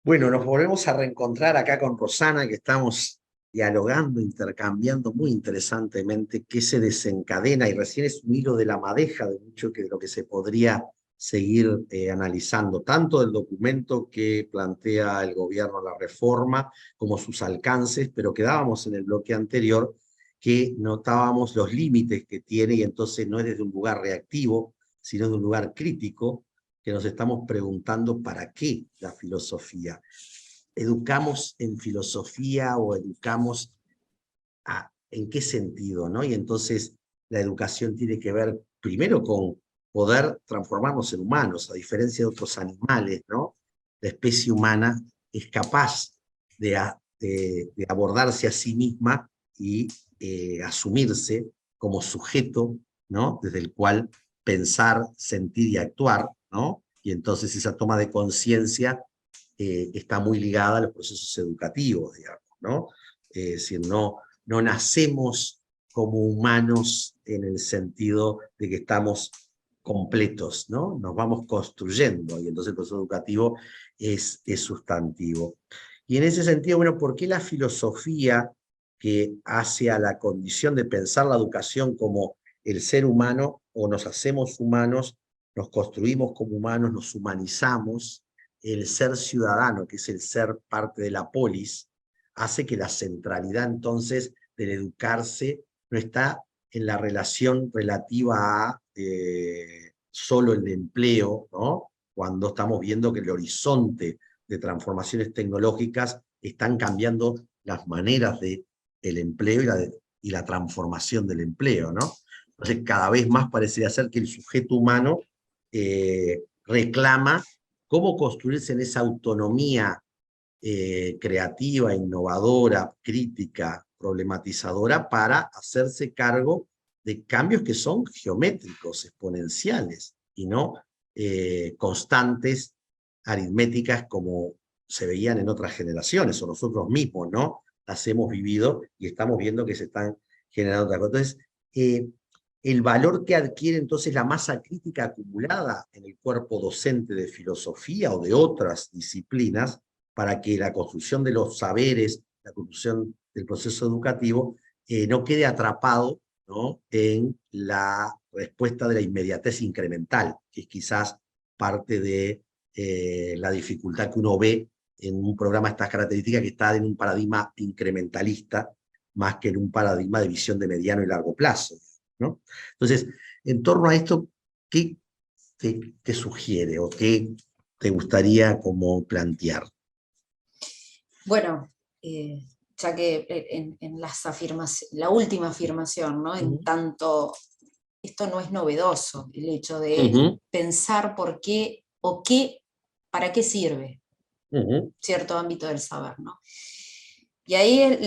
Bueno, nos volvemos a reencontrar acá con Rosana, que estamos dialogando, intercambiando muy interesantemente qué se desencadena, y recién es un hilo de la madeja de mucho de lo que se podría seguir analizando, tanto del documento que plantea el gobierno, la reforma, como sus alcances, pero quedábamos en el bloque anterior que notábamos los límites que tiene, y entonces no es desde un lugar reactivo, sino de un lugar crítico, que nos estamos preguntando para qué la filosofía. ¿Educamos en filosofía o educamos en qué sentido, ¿no? Y entonces la educación tiene que ver primero con poder transformarnos en humanos, a diferencia de otros animales, ¿no? La especie humana es capaz de abordarse a sí misma y asumirse como sujeto, ¿no? Desde el cual pensar, sentir y actuar, ¿no? Y entonces esa toma de conciencia está muy ligada a los procesos educativos, digamos, ¿no? Es decir, no nacemos como humanos en el sentido de que estamos completos, ¿no? Nos vamos construyendo, y entonces el proceso educativo es sustantivo. Y en ese sentido, bueno, ¿por qué la filosofía, que hace a la condición de pensar la educación como el ser humano, o nos hacemos humanos, nos construimos como humanos, nos humanizamos? El ser ciudadano, que es el ser parte de la polis, hace que la centralidad entonces del educarse no está en la relación relativa a solo el empleo, ¿no? Cuando estamos viendo que el horizonte de transformaciones tecnológicas están cambiando las maneras del empleo y la transformación del empleo, ¿no? Entonces, cada vez más parecería ser que el sujeto humano reclama cómo construirse en esa autonomía creativa, innovadora, crítica, problematizadora, para hacerse cargo de cambios que son geométricos, exponenciales, y no constantes, aritméticas, como se veían en otras generaciones, o nosotros mismos, ¿no? Las hemos vivido y estamos viendo que se están generando otras cosas. Entonces, el valor que adquiere entonces la masa crítica acumulada en el cuerpo docente de filosofía o de otras disciplinas, para que la construcción de los saberes, la construcción del proceso educativo, no quede atrapado, ¿no?, en la respuesta de la inmediatez incremental, que es quizás parte de la dificultad que uno ve en un programa de estas características, que está en un paradigma incrementalista más que en un paradigma de visión de mediano y largo plazo, ¿no? Entonces, en torno a esto, ¿qué te sugiere o qué te gustaría como plantear? Bueno, ya que en la última afirmación, ¿no? En tanto, esto no es novedoso, el hecho de pensar por qué o qué, para qué sirve cierto ámbito del saber, ¿no? Y ahí es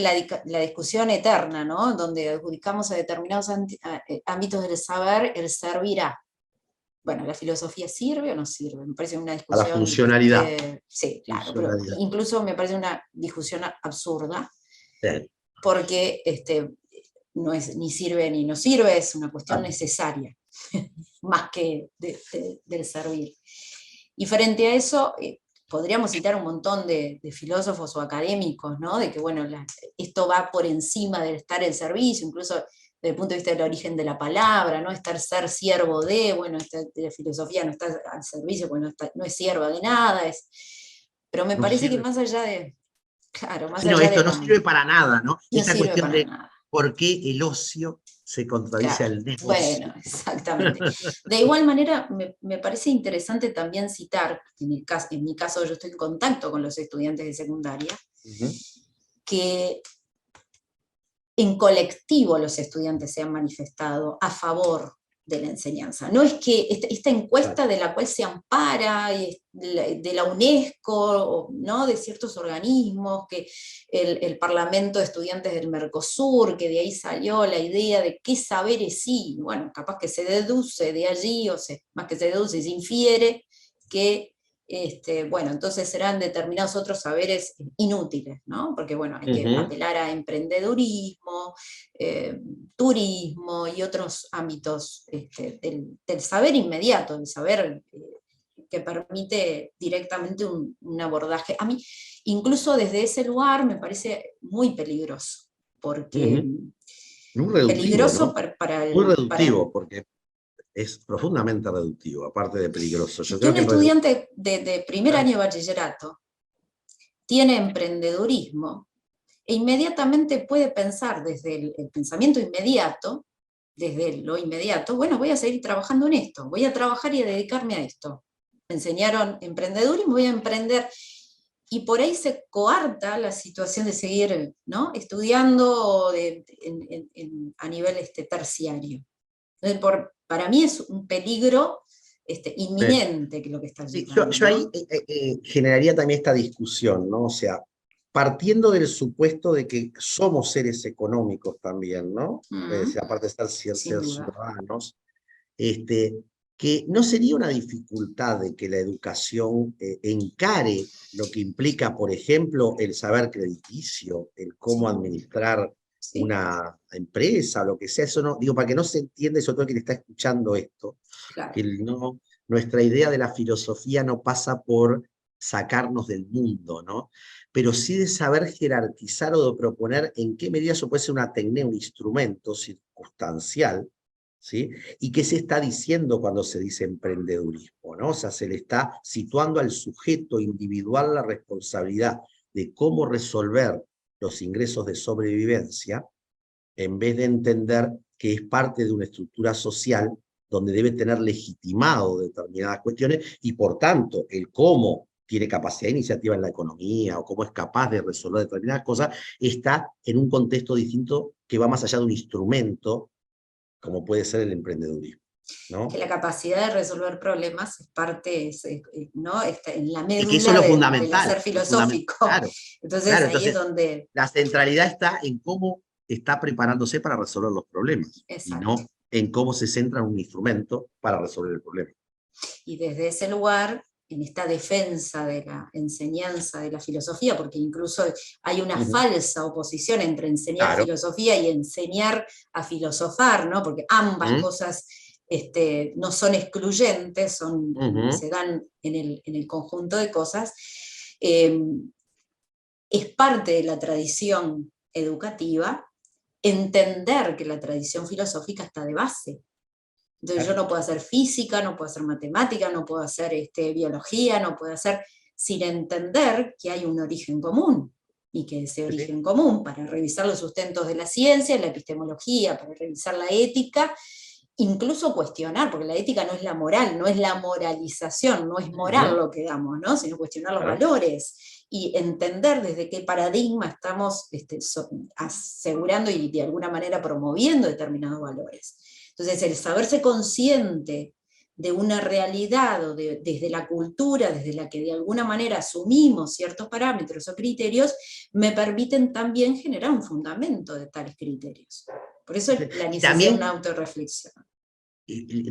la discusión eterna, ¿no? Donde adjudicamos a determinados ámbitos del saber el servirá. Bueno, ¿la filosofía sirve o no sirve? Me parece una A la discusión, funcionalidad. sí, claro, pero Funcionalidad. incluso me parece una discusión absurda, Bien. porque no es ni sirve ni no sirve, es una cuestión Ah, necesaria, más que del servir. Y frente a eso, podríamos citar un montón de filósofos o académicos, ¿no? De que, bueno, esto va por encima del estar en servicio, incluso desde el punto de vista del origen de la palabra, ¿no? Ser siervo de, bueno, la filosofía no está al servicio, porque no es sierva de nada, pero me no parece que sirve. más allá de, claro, más Sí, no, allá de esto no sirve para nada, ¿no? no Esta sirve cuestión para de nada. por qué el ocio se contradice Claro, al negocio. bueno, exactamente. De igual manera, me parece interesante también citar, en mi caso yo estoy en contacto con los estudiantes de secundaria, que en colectivo los estudiantes se han manifestado a favor de la enseñanza. No es que esta encuesta de la cual se ampara, de la UNESCO, ¿no? De ciertos organismos, que el Parlamento de Estudiantes del Mercosur, que de ahí salió la idea de qué saberes sí, bueno, capaz que se deduce de allí, más que se deduce, se infiere que bueno, entonces serán determinados otros saberes inútiles, ¿no? Porque, bueno, hay que apelar a emprendedurismo, turismo y otros ámbitos del saber inmediato, del saber que permite directamente un abordaje. A mí, incluso desde ese lugar, me parece muy peligroso, porque muy reductivo, peligroso ¿no? Muy para reductivo, porque es profundamente reductivo, aparte de peligroso. Yo que creo un que estudiante de primer año de bachillerato tiene emprendedurismo e inmediatamente puede pensar desde el pensamiento inmediato, desde lo inmediato, bueno, voy a seguir trabajando en esto, voy a trabajar y a dedicarme a esto. Me enseñaron emprendedurismo, voy a emprender. Y por ahí se coarta la situación de seguir, ¿no?, estudiando a nivel terciario. Entonces, para mí es un peligro inminente que lo que está sí, llevando, yo ahí ¿no? generaría también esta discusión, ¿no? O sea, partiendo del supuesto de que somos seres económicos también, ¿no? Es decir, aparte de Sin ser duda. ciudadanos, este, que no sería una dificultad de que la educación encare lo que implica, por ejemplo, el saber crediticio, el cómo Sí, administrar sí, una empresa, lo que sea. Eso no, digo, para que no se entienda, sobre todo quien está escuchando esto, claro. que no, nuestra idea de la filosofía no pasa por sacarnos del mundo, ¿no? Pero sí de saber jerarquizar o de proponer en qué medida eso puede ser una técnica, un instrumento circunstancial, ¿sí? ¿Y qué se está diciendo cuando se dice emprendedurismo, ¿no? O sea, se le está situando al sujeto individual la responsabilidad de cómo resolver los ingresos de sobrevivencia, en vez de entender que es parte de una estructura social donde debe tener legitimado determinadas cuestiones y por tanto el cómo tiene capacidad de iniciativa en la economía o cómo es capaz de resolver determinadas cosas, está en un contexto distinto que va más allá de un instrumento como puede ser el emprendedurismo, Que ¿no? la capacidad de resolver problemas es parte, ¿no?, está en la Es que eso es médula lo del hacer fundamental, filosófico. claro, Entonces claro, ahí es entonces donde, la centralidad está en cómo está preparándose para resolver los problemas y exacto. no en cómo se centra en un instrumento para resolver el problema. Y desde ese lugar, en esta defensa de la enseñanza de la filosofía, porque incluso hay una falsa oposición entre enseñar Claro. filosofía y enseñar a filosofar, ¿no?, porque ambas ¿Mm? cosas no son excluyentes, Ujú. se dan en el conjunto de cosas. Eh, es parte de la tradición educativa entender que la tradición filosófica está de base. Entonces yo Claro. no puedo hacer física, no puedo hacer matemática, no puedo hacer biología, no puedo hacer sin entender que hay un origen común y que ese Sí, sí. origen común, para revisar los sustentos de la ciencia, la epistemología, para revisar la ética, incluso cuestionar, porque la ética no es la moral, no es la moralización, no es moral Ujú. lo que damos, ¿no?, sino cuestionar los Claro. valores y entender desde qué paradigma estamos asegurando y de alguna manera promoviendo determinados valores. Entonces, el saberse consciente de una realidad o desde la cultura, desde la que de alguna manera asumimos ciertos parámetros o criterios, me permiten también generar un fundamento de tales criterios. Por eso Sí. la Y necesidad de una también, autorreflexión.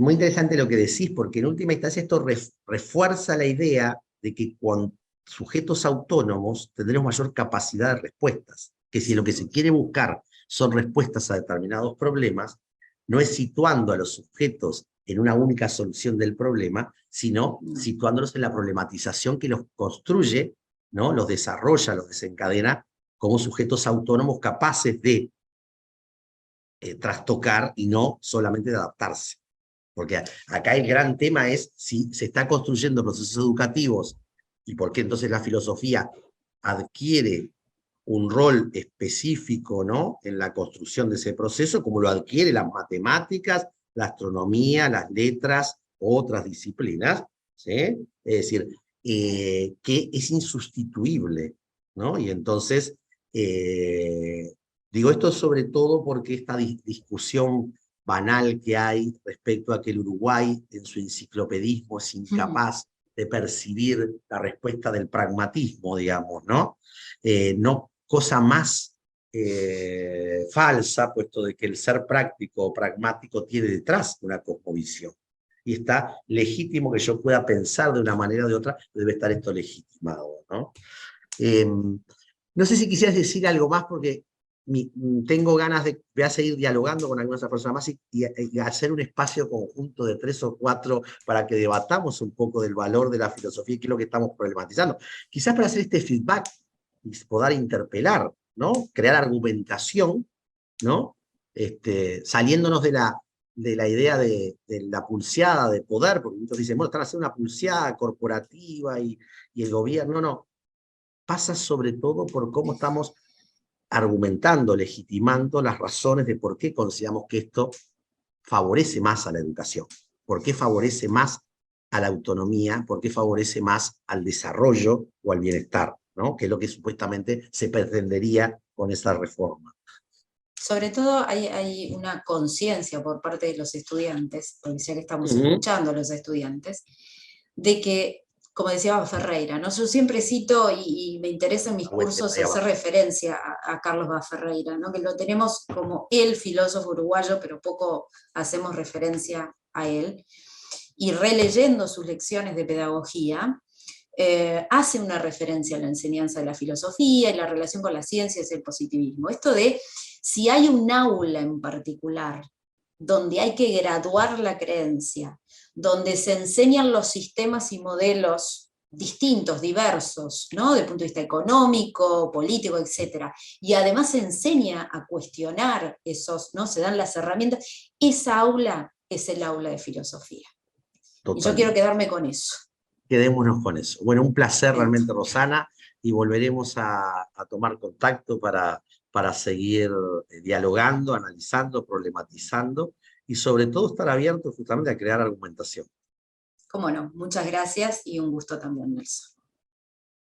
muy interesante lo que decís, porque en última instancia esto refuerza la idea de que cuando sujetos autónomos tendremos mayor capacidad de respuestas, que si lo Sin que se duda. quiere buscar son respuestas a determinados problemas, no es situando a los sujetos en una única solución del problema, sino No. situándolos en la problematización que los construye, ¿no? Los desarrolla, los desencadena como sujetos autónomos capaces de trastocar y no solamente de adaptarse. Porque acá el gran tema es si se está construyendo procesos educativos y por qué entonces la filosofía adquiere un rol específico, ¿no?, en la construcción de ese proceso, como lo adquiere las matemáticas, la astronomía, las letras, otras disciplinas, ¿sí? Es decir, que es insustituible, ¿no? Y entonces, digo esto sobre todo porque esta discusión banal que hay respecto a que el Uruguay en su enciclopedismo es incapaz de percibir la respuesta del pragmatismo, digamos, ¿no? No cosa más falsa, puesto de que el ser práctico o pragmático tiene detrás una cosmovisión. Y está legítimo que yo pueda pensar de una manera o de otra, debe estar esto legitimado, ¿no? No sé si quisieras decir algo más, porque tengo ganas de, voy a seguir dialogando con algunas personas más y hacer un espacio conjunto de 3 o 4 para que debatamos un poco del valor de la filosofía y qué es lo que estamos problematizando. Quizás para hacer este feedback y poder interpelar, ¿no? Crear argumentación, ¿no? Saliéndonos de la idea de la pulseada de poder, porque muchos dicen, bueno, están haciendo una pulseada corporativa y el gobierno, no. Pasa sobre todo por cómo estamos argumentando, legitimando las razones de por qué consideramos que esto favorece más a la educación, por qué favorece más a la autonomía, por qué favorece más al desarrollo o al bienestar, ¿no? Que es lo que supuestamente se pretendería con esa reforma. Sobre todo hay una conciencia por parte de los estudiantes, porque ya que estamos escuchando a los estudiantes, de que, como decía Ferreira, ¿no? Yo siempre cito y me interesa en mis cursos hacer referencia a Carlos Ferreira, ¿no? Que lo tenemos como el filósofo uruguayo, pero poco hacemos referencia a él. Y releyendo sus lecciones de pedagogía, hace una referencia a la enseñanza de la filosofía y la relación con las ciencias y el positivismo. Esto de si hay un aula en particular donde hay que graduar la creencia, donde se enseñan los sistemas y modelos distintos, diversos, ¿no? Desde el punto de vista económico, político, etc. Y además se enseña a cuestionar esos, ¿no? Se dan las herramientas. Esa aula es el aula de filosofía. Totalmente. Y yo quiero quedarme con eso. Quedémonos con eso. Bueno, un placer realmente, Rosana, y volveremos a tomar contacto para seguir dialogando, analizando, problematizando, y sobre todo estar abiertos justamente a crear argumentación. Cómo no, muchas gracias y un gusto también, Nelson.